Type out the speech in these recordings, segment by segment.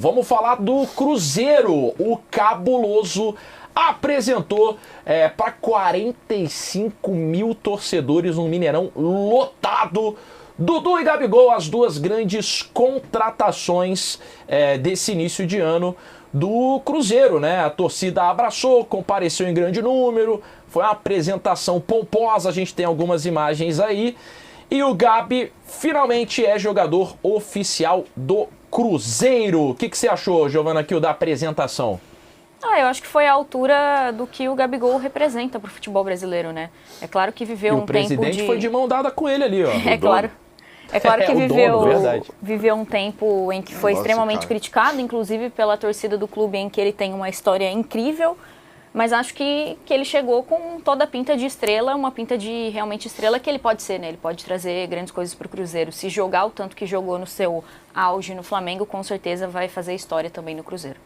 vamos falar do Cruzeiro. O Cabuloso apresentou para 45 mil torcedores um Mineirão lotado. Dudu e Gabigol, as duas grandes contratações desse início de ano do Cruzeiro, né? A torcida abraçou, compareceu em grande número, foi uma apresentação pomposa, a gente tem algumas imagens aí. E o Gabi finalmente é jogador oficial do Cruzeiro. O que você achou, Giovana, aqui da apresentação? Eu acho que foi a altura do que o Gabigol representa para o futebol brasileiro, né? É claro que viveu um tempo de... O presidente foi de mão dada com ele ali, ó. É claro que viveu um tempo em que foi extremamente criticado, inclusive pela torcida do clube, em que ele tem uma história incrível, mas acho que ele chegou com toda a pinta de estrela, uma pinta de realmente estrela que ele pode ser, né? Ele pode trazer grandes coisas para o Cruzeiro. Se jogar o tanto que jogou no seu auge no Flamengo, com certeza vai fazer história também no Cruzeiro.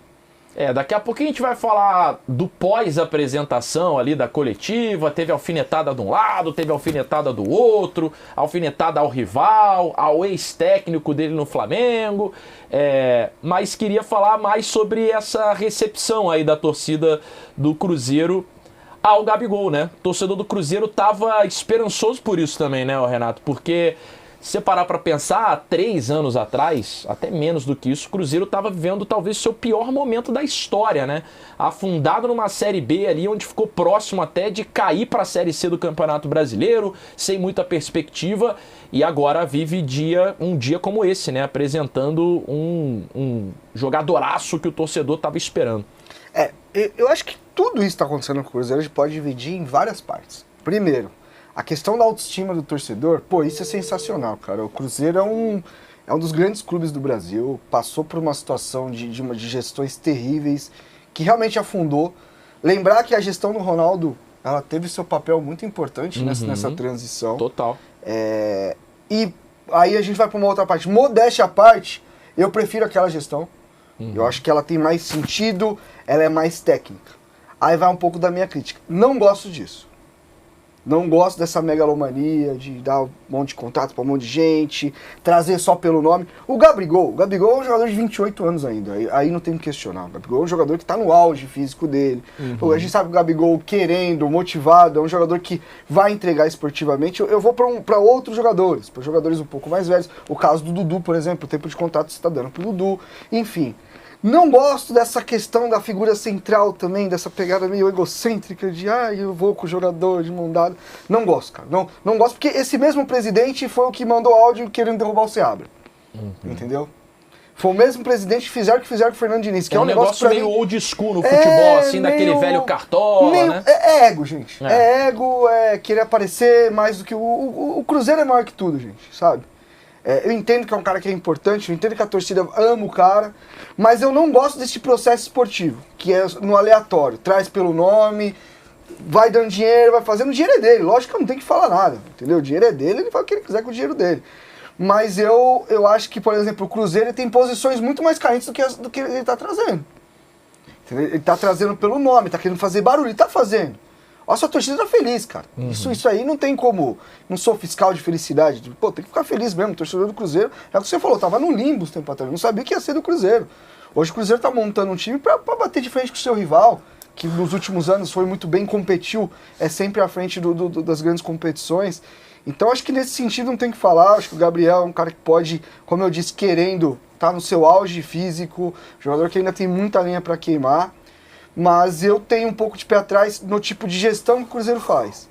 Daqui a pouquinho a gente vai falar do pós-apresentação ali da coletiva. Teve alfinetada de um lado, teve alfinetada do outro, alfinetada ao rival, ao ex-técnico dele no Flamengo. Mas queria falar mais sobre essa recepção aí da torcida do Cruzeiro ao Gabigol, né? O torcedor do Cruzeiro tava esperançoso por isso também, né, Renato? Porque... se você parar para pensar, há 3 anos atrás, até menos do que isso, o Cruzeiro estava vivendo talvez o seu pior momento da história, né? Afundado numa Série B ali, onde ficou próximo até de cair para a Série C do Campeonato Brasileiro, sem muita perspectiva, e agora vive um dia como esse, né? Apresentando um jogadoraço que o torcedor estava esperando. Eu acho que tudo isso está acontecendo no Cruzeiro, a gente pode dividir em várias partes. Primeiro, a questão da autoestima do torcedor, isso é sensacional, cara. O Cruzeiro é um dos grandes clubes do Brasil, passou por uma situação de gestões terríveis, que realmente afundou. Lembrar que a gestão do Ronaldo, ela teve seu papel muito importante nessa transição. Total. E aí a gente vai para uma outra parte. Modéstia à parte, eu prefiro aquela gestão. Eu acho que ela tem mais sentido, ela é mais técnica. Aí vai um pouco da minha crítica. Não gosto disso. Não gosto dessa megalomania de dar um monte de contato para um monte de gente, trazer só pelo nome. O Gabigol é um jogador de 28 anos ainda, aí não tem que questionar. O Gabigol é um jogador que está no auge físico dele. A gente sabe que o Gabigol, querendo, motivado, é um jogador que vai entregar esportivamente. Eu vou para outros jogadores, para jogadores um pouco mais velhos. O caso do Dudu, por exemplo, o tempo de contato que você está dando para o Dudu. Enfim. Não gosto dessa questão da figura central também, dessa pegada meio egocêntrica de eu vou com o jogador de mão dada. Não gosto, cara. Não gosto porque esse mesmo presidente foi o que mandou áudio querendo derrubar o Seabra. Entendeu? Foi o mesmo presidente que fizeram com o Fernando Diniz. Que é um negócio meio old school no futebol, assim, daquele velho cartola, né? É ego, gente. É ego, querer aparecer mais do que... O Cruzeiro é maior que tudo, gente, sabe? Eu entendo que é um cara que é importante, eu entendo que a torcida ama o cara, mas eu não gosto desse processo esportivo, que é no aleatório, traz pelo nome, vai dando dinheiro, vai fazendo, o dinheiro é dele, lógico que eu não tenho que falar nada, entendeu? O dinheiro é dele, ele faz o que ele quiser com o dinheiro dele. Mas eu acho que, por exemplo, o Cruzeiro tem posições muito mais carentes do que ele está trazendo. Entendeu? Ele está trazendo pelo nome, está querendo fazer barulho, ele está fazendo. Olha, sua torcida tá feliz, cara. Isso aí não tem como... Não sou fiscal de felicidade. Tem que ficar feliz mesmo. O torcedor do Cruzeiro, é o que você falou, tava no limbo uns tempos atrás. Não sabia que ia ser do Cruzeiro. Hoje o Cruzeiro tá montando um time pra bater de frente com o seu rival, que nos últimos anos foi muito bem, competiu, sempre à frente das grandes competições. Então acho que nesse sentido não tem que falar. Acho que o Gabriel é um cara que pode, como eu disse, querendo, tá no seu auge físico, jogador que ainda tem muita lenha pra queimar. Mas eu tenho um pouco de pé atrás no tipo de gestão que o Cruzeiro faz.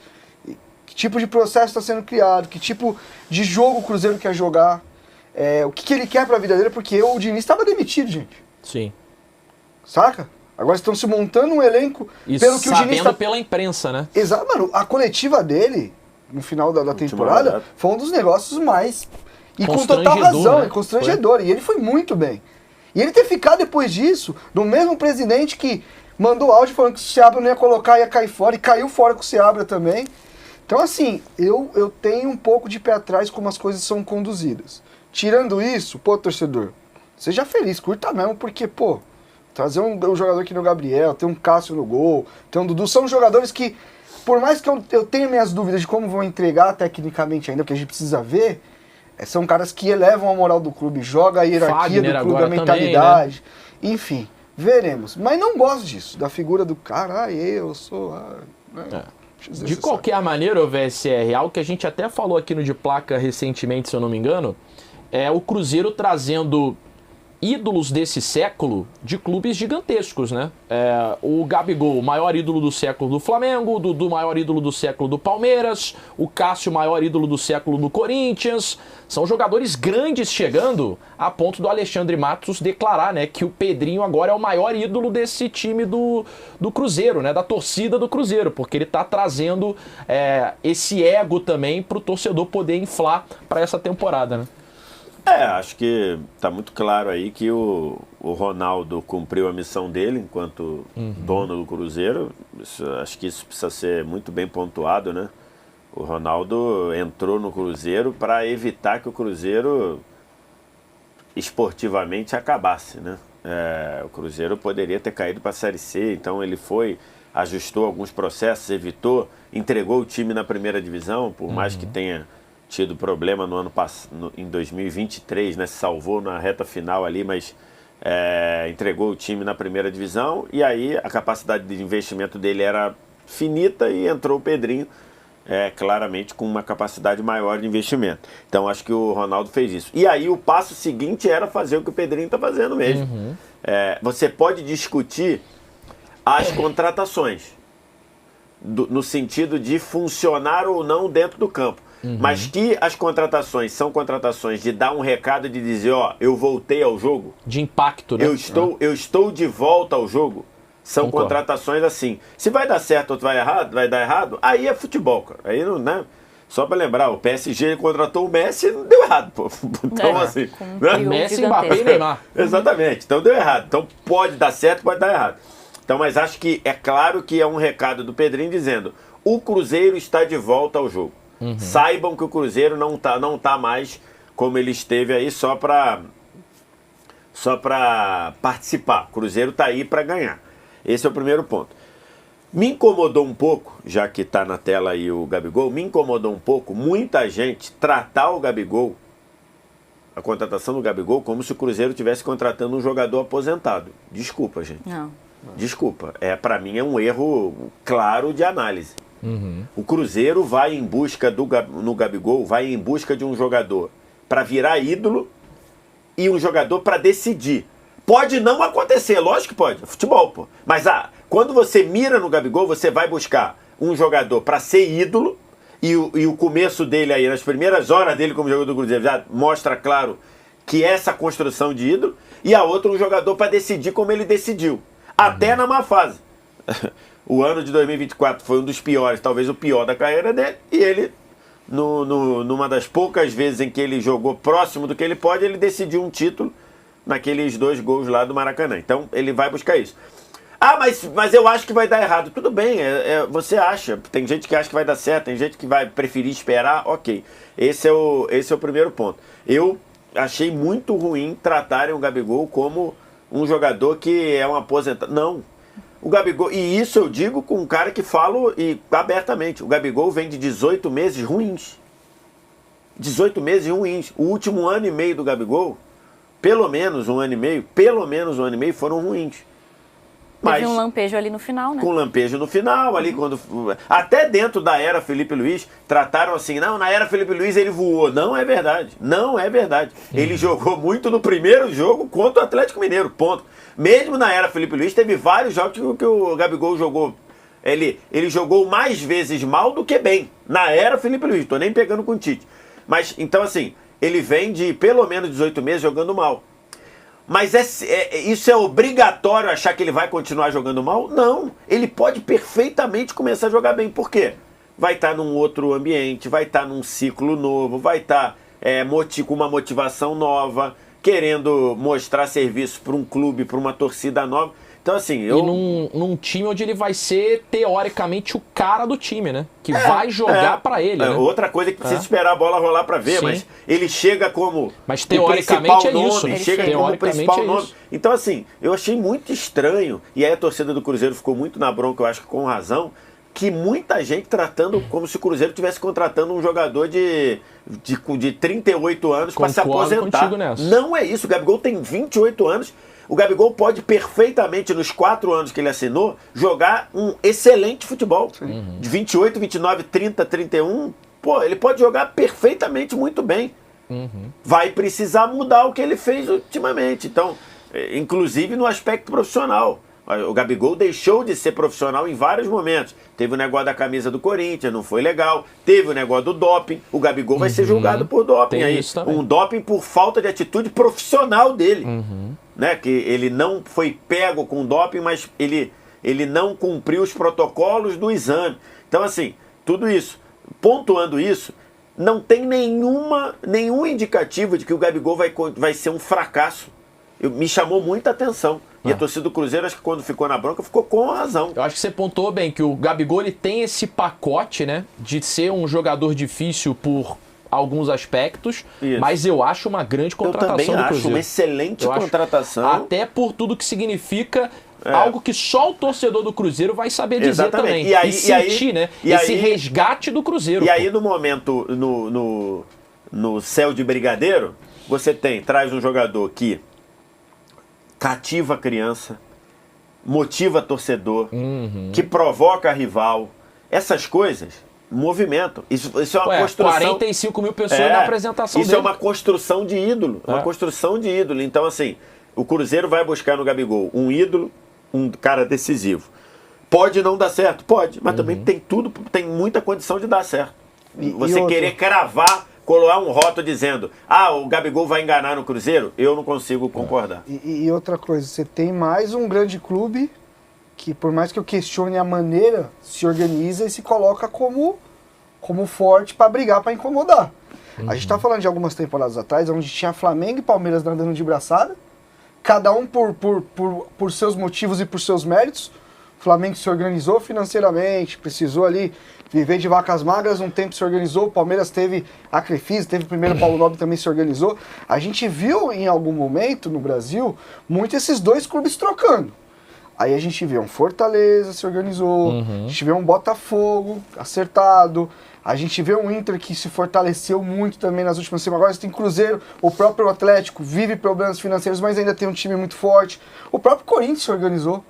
Que tipo de processo está sendo criado, que tipo de jogo o Cruzeiro quer jogar, o que ele quer para a vida dele, porque o Diniz estava demitido, gente. Sim. Saca? Agora estão se montando um elenco pelo que o Diniz tá... pela imprensa, né? Exato, mano. A coletiva dele, no final da temporada, foi um dos negócios mais... E com total razão, né? Constrangedor. E ele foi muito bem. E ele ter ficado depois disso, do mesmo presidente que mandou áudio falando que o Seabra não ia colocar, ia cair fora, e caiu fora com o Seabra também. Então, assim, eu tenho um pouco de pé atrás como as coisas são conduzidas. Tirando isso, torcedor, seja feliz, curta mesmo, porque, trazer um jogador aqui no Gabriel, ter um Cássio no gol, ter um Dudu, são jogadores que, por mais que eu tenha minhas dúvidas de como vão entregar tecnicamente ainda, porque a gente precisa ver, São caras que elevam a moral do clube, joga a hierarquia Fagner do clube, a mentalidade. Também, né? Enfim, veremos. Mas não gosto disso, da figura do cara, eu sou... né? De qualquer maneira, o VSR, algo que a gente até falou aqui no De Placa recentemente, se eu não me engano, é o Cruzeiro trazendo ídolos desse século de clubes gigantescos, né? O Gabigol, o maior ídolo do século do Flamengo, o Dudu, maior ídolo do século do Palmeiras, o Cássio, maior ídolo do século do Corinthians. São jogadores grandes chegando a ponto do Alexandre Matos declarar, né, que o Pedrinho agora é o maior ídolo desse time do Cruzeiro, né, da torcida do Cruzeiro, porque ele tá trazendo esse ego também pro torcedor poder inflar para essa temporada, né? Acho que tá muito claro aí que o Ronaldo cumpriu a missão dele enquanto dono do Cruzeiro. Acho que isso precisa ser muito bem pontuado, né? O Ronaldo entrou no Cruzeiro para evitar que o Cruzeiro esportivamente acabasse, né? O Cruzeiro poderia ter caído para a Série C, então ele ajustou alguns processos, evitou, entregou o time na primeira divisão, por mais que tenha tido problema no ano passado, em 2023, né? Se salvou na reta final ali, mas entregou o time na primeira divisão, e aí a capacidade de investimento dele era finita e entrou o Pedrinho, claramente com uma capacidade maior de investimento. Então acho que o Ronaldo fez isso. E aí o passo seguinte era fazer o que o Pedrinho está fazendo mesmo. Você pode discutir as contratações, no sentido de funcionar ou não dentro do campo. Mas que as contratações são contratações de dar um recado, de dizer, eu voltei ao jogo. De impacto, né? Eu estou de volta ao jogo. São contratações assim. Se vai dar certo ou vai dar errado, aí é futebol, cara. Aí não, né? Só para lembrar, o PSG contratou o Messi e não deu errado, pô. Então, assim, né? Messi, Mbappé e Neymar. Exatamente. Então deu errado. Então pode dar certo, pode dar errado. Então, mas acho que é claro que é um recado do Pedrinho dizendo: o Cruzeiro está de volta ao jogo. Saibam que o Cruzeiro não tá mais como ele esteve aí só para participar. O Cruzeiro tá aí para ganhar. Esse é o primeiro ponto. Me incomodou um pouco, já que tá na tela aí o Gabigol, me incomodou um pouco muita gente tratar o Gabigol, a contratação do Gabigol, como se o Cruzeiro estivesse contratando um jogador aposentado. Desculpa, gente. Não. Desculpa. Para mim é um erro claro de análise. O Cruzeiro vai em busca no Gabigol, vai em busca de um jogador para virar ídolo e um jogador para decidir. Pode não acontecer, lógico que pode, futebol, pô. Mas quando você mira no Gabigol, você vai buscar um jogador para ser ídolo, e o começo dele aí, nas primeiras horas dele como jogador do Cruzeiro, já mostra claro que é essa construção de ídolo, e a outra um jogador para decidir como ele decidiu, até na má fase. O ano de 2024 foi um dos piores, talvez o pior da carreira dele, e ele, numa das poucas vezes em que ele jogou próximo do que ele pode, ele decidiu um título naqueles 2 gols lá do Maracanã. Então ele vai buscar isso. Mas eu acho que vai dar errado. Tudo bem, você acha. Tem gente que acha que vai dar certo, tem gente que vai preferir esperar, ok. Esse é o primeiro ponto. Eu achei muito ruim tratarem o Gabigol como um jogador que é um aposentado. Não. O Gabigol, e isso eu digo com um cara que falo abertamente, o Gabigol vem de 18 meses ruins. 18 meses ruins. O último ano e meio do Gabigol, pelo menos um ano e meio foram ruins. Teve um lampejo ali no final, né? Com lampejo no final, ali quando... Até dentro da era Felipe Luiz, trataram assim, não, na era Felipe Luiz ele voou. Não é verdade. Não é verdade. Ele jogou muito no primeiro jogo contra o Atlético Mineiro, ponto. Mesmo na era Felipe Luiz, teve vários jogos que o Gabigol jogou. Ele jogou mais vezes mal do que bem. Na era Felipe Luiz, tô nem pegando com o Tite. Mas, então assim, ele vem de pelo menos 18 meses jogando mal. Mas isso é obrigatório achar que ele vai continuar jogando mal? Não. Ele pode perfeitamente começar a jogar bem. Por quê? Vai estar num outro ambiente, vai estar num ciclo novo, vai estar com uma motivação nova, querendo mostrar serviço para um clube, para uma torcida nova. Então, assim, E num time onde ele vai ser, teoricamente, o cara do time, né? Que vai jogar pra ele, né? Outra coisa que precisa esperar a bola rolar pra ver, mas ele chega como mas teoricamente o principal isso, nome, né? chega como o principal nome. Então, assim, eu achei muito estranho, e aí a torcida do Cruzeiro ficou muito na bronca, eu acho que com razão, que muita gente tratando como se o Cruzeiro estivesse contratando um jogador de 38 anos para se aposentar. Não é isso, o Gabigol tem 28 anos. O Gabigol pode perfeitamente, nos 4 anos que ele assinou, jogar um excelente futebol. De 28, 29, 30, 31, pô, ele pode jogar perfeitamente muito bem. Vai precisar mudar o que ele fez ultimamente. Então, inclusive no aspecto profissional. O Gabigol deixou de ser profissional em vários momentos. Teve o negócio da camisa do Corinthians, não foi legal. Teve o negócio do doping. O Gabigol vai ser julgado por doping aí. Um doping por falta de atitude profissional dele. Né? Que ele não foi pego com doping, mas ele não cumpriu os protocolos do exame. Então, assim, tudo isso. Pontuando isso, não tem nenhum indicativo de que o Gabigol vai ser um fracasso. Me chamou muita atenção. E a torcida do Cruzeiro, acho que quando ficou na bronca, ficou com razão. Eu acho que você pontuou bem, que o Gabigol ele tem esse pacote, né, de ser um jogador difícil por alguns aspectos, mas eu acho uma grande contratação do Cruzeiro. Eu também acho uma excelente contratação. Até por tudo que significa algo que só o torcedor do Cruzeiro vai saber dizer também. E sentir, né, esse resgate do Cruzeiro. E aí, no momento, no céu de Brigadeiro, você traz um jogador que cativa a criança, motiva torcedor, que provoca rival. Essas coisas movimentam. Isso é uma construção. 45 mil pessoas na apresentação dele. Isso é uma construção de ídolo. Uma construção de ídolo. Então, assim, o Cruzeiro vai buscar no Gabigol um ídolo, um cara decisivo. Pode não dar certo? Pode. Mas também tem muita condição de dar certo. Você querer cravar, colocar um rótulo dizendo, o Gabigol vai enganar no Cruzeiro, eu não consigo concordar. E outra coisa, você tem mais um grande clube que, por mais que eu questione a maneira, se organiza e se coloca como forte para brigar, para incomodar. A gente tá falando de algumas temporadas atrás, onde tinha Flamengo e Palmeiras andando de braçada, cada um por seus motivos e por seus méritos. O Flamengo se organizou financeiramente, precisou ali viver de vacas magras, um tempo se organizou, o Palmeiras teve a Crefisa, teve o primeiro Paulo Nobre também se organizou. A gente viu em algum momento no Brasil muito esses dois clubes trocando. Aí a gente vê um Fortaleza se organizou, a gente vê um Botafogo acertado, a gente vê um Inter que se fortaleceu muito também nas últimas semanas. Agora você tem Cruzeiro, o próprio Atlético vive problemas financeiros, mas ainda tem um time muito forte. O próprio Corinthians se organizou.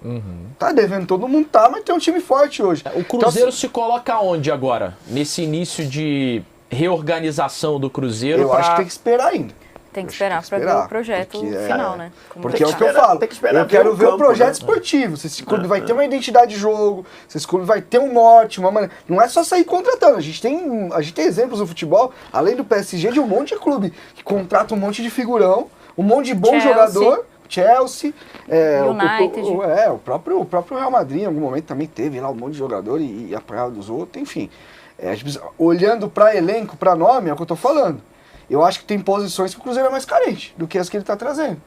Tá devendo todo mundo, mas tem um time forte hoje. O Cruzeiro se coloca onde agora? Nesse início de reorganização do Cruzeiro? Eu acho que tem que esperar ainda. Tem que esperar para ver o projeto final, né? Porque é o que eu falo. Eu quero ver o projeto esportivo. Se esse clube vai ter uma identidade de jogo, se esse clube vai ter um norte, uma maneira. Não é só sair contratando. A gente tem exemplos no futebol, além do PSG, de um monte de clube que contrata um monte de figurão, um monte de bom jogador. Chelsea, United. O próprio Real Madrid em algum momento também teve lá um monte de jogador e apanhava dos outros, enfim. Olhando para elenco, para nome, é o que eu tô falando. Eu acho que tem posições que o Cruzeiro é mais carente do que as que ele está trazendo.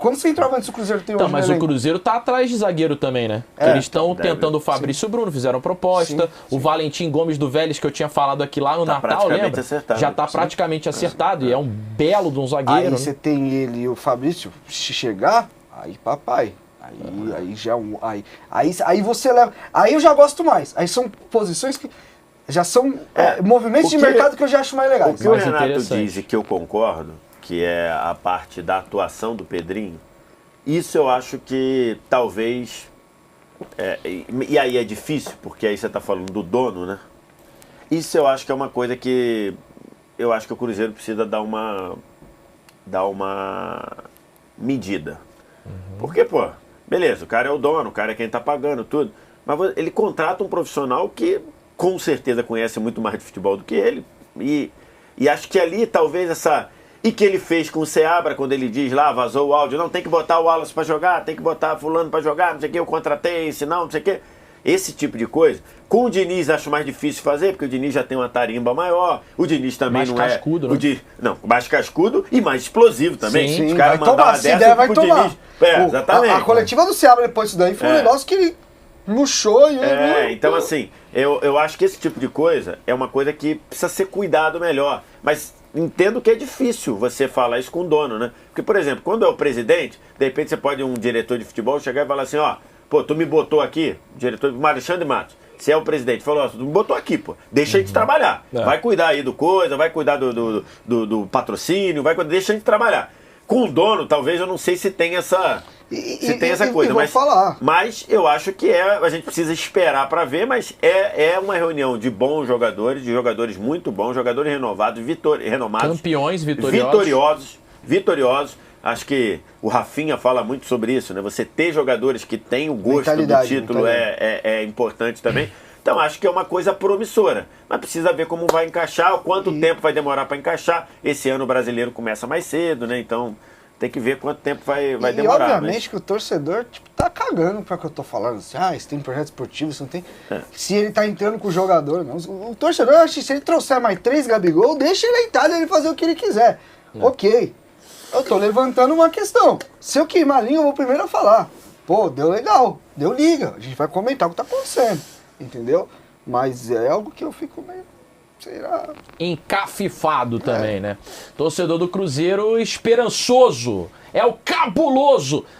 Quando você entrava antes, o Cruzeiro tem hoje. Mas o Cruzeiro tá atrás de zagueiro também, né? Eles estão tentando o Fabrício Bruno, fizeram proposta. O Valentim Gomes do Vélez, que eu tinha falado aqui lá no Natal, lembra? Já está praticamente acertado e é um belo de um zagueiro. Aí você tem ele e o Fabrício, se chegar, aí papai. Aí já aí você leva. Aí eu já gosto mais. Aí são posições que já são movimentos de mercado que eu já acho mais legais. O que o Renato diz e que eu concordo, que é a parte da atuação do Pedrinho, isso eu acho que talvez... e aí é difícil, porque aí você está falando do dono, né? Isso eu acho que é uma coisa que... Eu acho que o Cruzeiro precisa dar uma medida. Porque, beleza, o cara é o dono, o cara é quem está pagando tudo, mas ele contrata um profissional que... com certeza conhece muito mais de futebol do que ele. E acho que ali talvez E que ele fez com o Seabra, quando ele diz lá, vazou o áudio, não, tem que botar o Wallace pra jogar, tem que botar fulano pra jogar, não sei o que, eu contratei esse não sei o que. Esse tipo de coisa. Com o Diniz acho mais difícil fazer, porque o Diniz já tem uma tarimba maior, o Diniz também mais não cascudo, né? Não, mais cascudo e mais explosivo também. Sim, os caras mandaram uma dessa pro Diniz. Exatamente. A coletiva do Seabra depois disso daí foi um negócio que ele murchou e... então assim, eu acho que esse tipo de coisa é uma coisa que precisa ser cuidado melhor. Mas entendo que é difícil você falar isso com o dono, né? Porque, por exemplo, quando é o presidente, de repente você pode um diretor de futebol chegar e falar assim, tu me botou aqui, diretor Alexandre Matos, Se é o presidente, falou, botou aqui, pô, deixa a gente trabalhar. Vai cuidar aí do coisa, vai cuidar do patrocínio, deixa a gente trabalhar. Com o dono, talvez, eu não sei se tem essa... essa coisa, mas eu acho que a gente precisa esperar para ver, mas é uma reunião de bons jogadores, de jogadores muito bons, jogadores renovados, renomados, campeões vitoriosos. Acho que o Rafinha fala muito sobre isso, né? Você ter jogadores que têm o gosto do título é importante também. Então acho que é uma coisa promissora, mas precisa ver como vai encaixar, quanto tempo vai demorar para encaixar. Esse ano o brasileiro começa mais cedo, né? Então tem que ver quanto tempo vai demorar. E obviamente que o torcedor tá cagando para o que eu tô falando. Assim, se tem projeto esportivo, se não tem. Se ele tá entrando com o jogador, não. O torcedor, acho que se ele trouxer mais 3 Gabigol, deixa ele entrar, ele fazer o que ele quiser. Ok. Eu tô levantando uma questão. Se eu queimar a língua, eu vou primeiro a falar. Pô, deu legal, deu liga. A gente vai comentar o que tá acontecendo. Entendeu? Mas é algo que eu fico meio... Será? Encafifado também, né? Torcedor do Cruzeiro esperançoso. É o cabuloso